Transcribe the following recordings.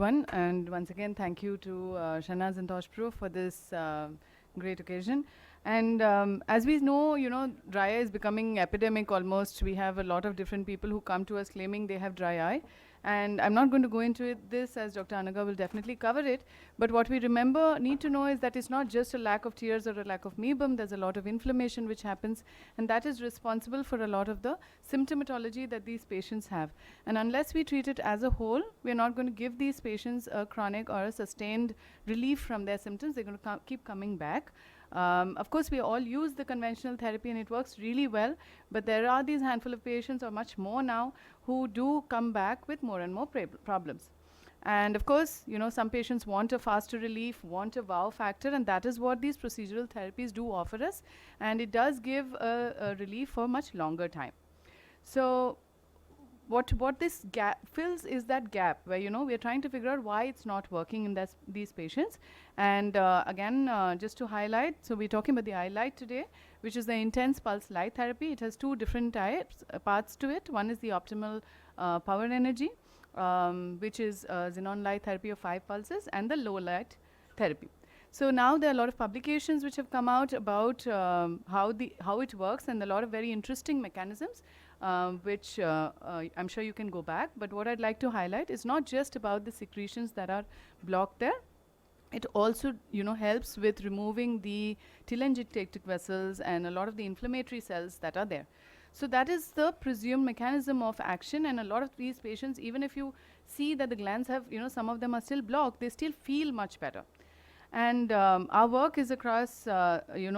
One, and once again, thank you to Shanaz and Toshpro for this great occasion. And as we know, dry eye is becoming epidemic almost. We have a lot of different people who come to us claiming they have dry eye. And I'm not going to go into this, as Dr. Anaga will definitely cover it. But what we need to know is that it's not just a lack of tears or a lack of mebum. There's a lot of inflammation which happens, and that is responsible for a lot of the symptomatology that these patients have. And unless we treat it as a whole, we're not going to give these patients a chronic or a sustained relief from their symptoms. They're going to keep coming back. Of course, we all use the conventional therapy and it works really well, but there are these handful of patients, or much more now, who do come back with more and more problems. And of course, some patients want a faster relief, want a wow factor, and that is what these procedural therapies do offer us. And it does give a relief for much longer time. So what this gap fills is that gap where we are trying to figure out why it's not working in these patients. And again, just to highlight, so we're talking about the iLight today, which is the intense pulse light therapy. It has two different parts to it. One is the optimal power energy, which is xenon light therapy of 5 pulses, and the low light therapy. So now there are a lot of publications which have come out about how it works, and a lot of very interesting mechanisms, which I'm sure you can go back. But what I'd like to highlight is not just about the secretions that are blocked there. It also, helps with removing the telangiectatic vessels and a lot of the inflammatory cells that are there. So that is the presumed mechanism of action. And a lot of these patients, even if you see that the glands have, some of them are still blocked, they still feel much better. And our work is across,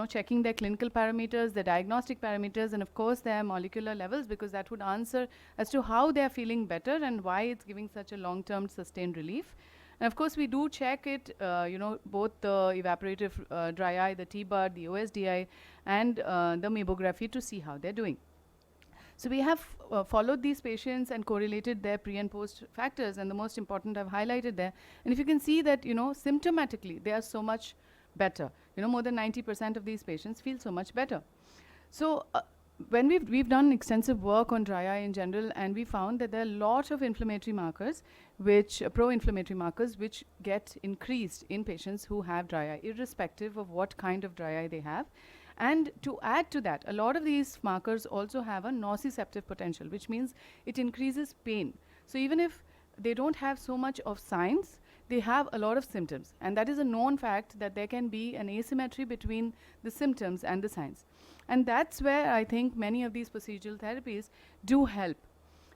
checking their clinical parameters, their diagnostic parameters, and of course their molecular levels, because that would answer as to how they're feeling better and why it's giving such a long-term sustained relief. And of course, we do check it, both the evaporative dry eye, the T-BUD, the OSDI, and the mebography to see how they're doing. So we have followed these patients and correlated their pre and post factors, and the most important I've highlighted there. And if you can see that, symptomatically, they are so much better. More than 90% of these patients feel so much better. So when we've done extensive work on dry eye in general, and we found that there are a lot of inflammatory markers, which pro-inflammatory markers, which get increased in patients who have dry eye, irrespective of what kind of dry eye they have. And to add to that, a lot of these markers also have a nociceptive potential, which means it increases pain. So even if they don't have so much of signs, they have a lot of symptoms. And that is a known fact, that there can be an asymmetry between the symptoms and the signs. And that's where I think many of these procedural therapies do help.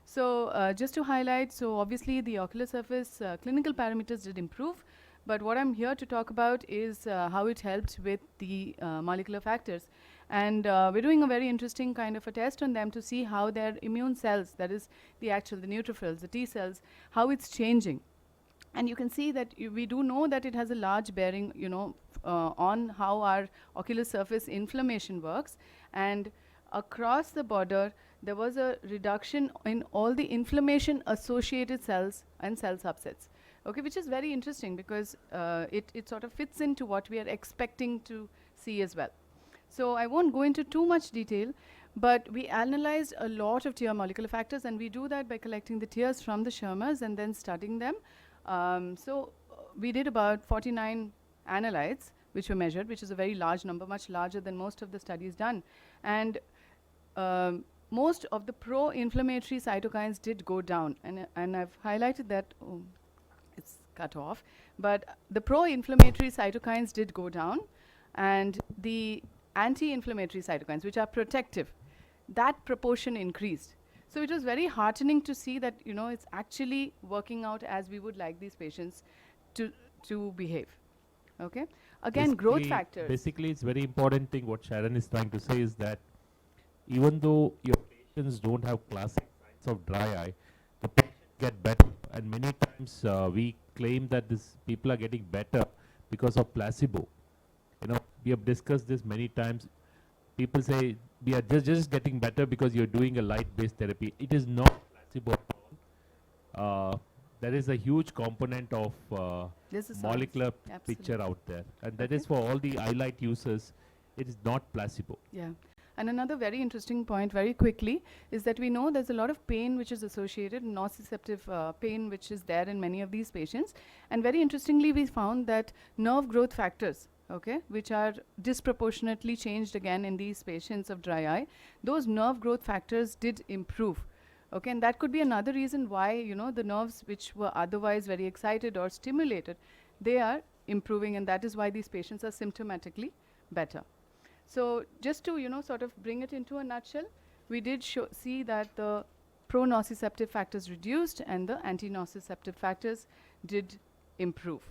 So just to highlight, so obviously the ocular surface clinical parameters did improve. But what I'm here to talk about is how it helped with the molecular factors. And we're doing a very interesting kind of a test on them to see how their immune cells, that is the neutrophils, the T cells, how it's changing. And you can see that we do know that it has a large bearing, on how our ocular surface inflammation works. And across the border, there was a reduction in all the inflammation-associated cells and cell subsets. Okay, which is very interesting, because it sort of fits into what we are expecting to see as well. So I won't go into too much detail, but we analyzed a lot of tear molecular factors, and we do that by collecting the tears from the Schirmers and then studying them. We did about 49 analytes, which were measured, which is a very large number, much larger than most of the studies done. And most of the pro-inflammatory cytokines did go down. And I've highlighted that. It's cut off, but the pro-inflammatory cytokines did go down, and the anti-inflammatory cytokines, which are protective, that proportion increased. So it was very heartening to see that it's actually working out as we would like these patients to behave. Okay, again, growth factors. Basically, it's very important thing what Sharon is trying to say is that even though your patients don't have classic signs of dry eye, the patients get better. And many times we claim that these people are getting better because of placebo. We have discussed this many times. People say we are just getting better because you're doing a light-based therapy. It is not placebo at all. There is a huge component of molecular picture out there, and that is for all the iLight users. It is not placebo. Yeah. And another very interesting point, very quickly, is that we know there's a lot of pain which is associated, nociceptive pain which is there in many of these patients. And very interestingly, we found that nerve growth factors, okay, which are disproportionately changed again in these patients of dry eye, those nerve growth factors did improve. Okay, and that could be another reason why, you know, the nerves which were otherwise very excited or stimulated, they are improving, and that is why these patients are symptomatically better. So just to, you know, sort of bring it into a nutshell, we did see that the pro-nociceptive factors reduced and the anti-nociceptive factors did improve.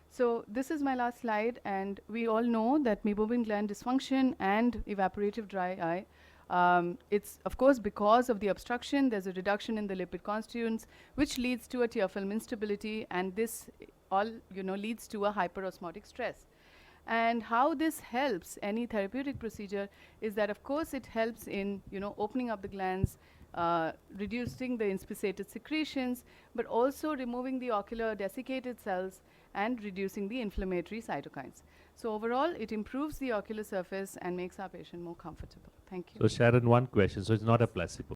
So this is my last slide, and we all know that meibomian gland dysfunction and evaporative dry eye, it's of course because of the obstruction, there's a reduction in the lipid constituents, which leads to a tear film instability, and this all, you know, leads to a hyperosmotic stress. And how this helps any therapeutic procedure is that, of course, it helps in, you know, opening up the glands, reducing the inspissated secretions, but also removing the ocular desiccated cells and reducing the inflammatory cytokines. So overall, it improves the ocular surface and makes our patient more comfortable. Thank you. So Sharon, one question. So it's not a placebo.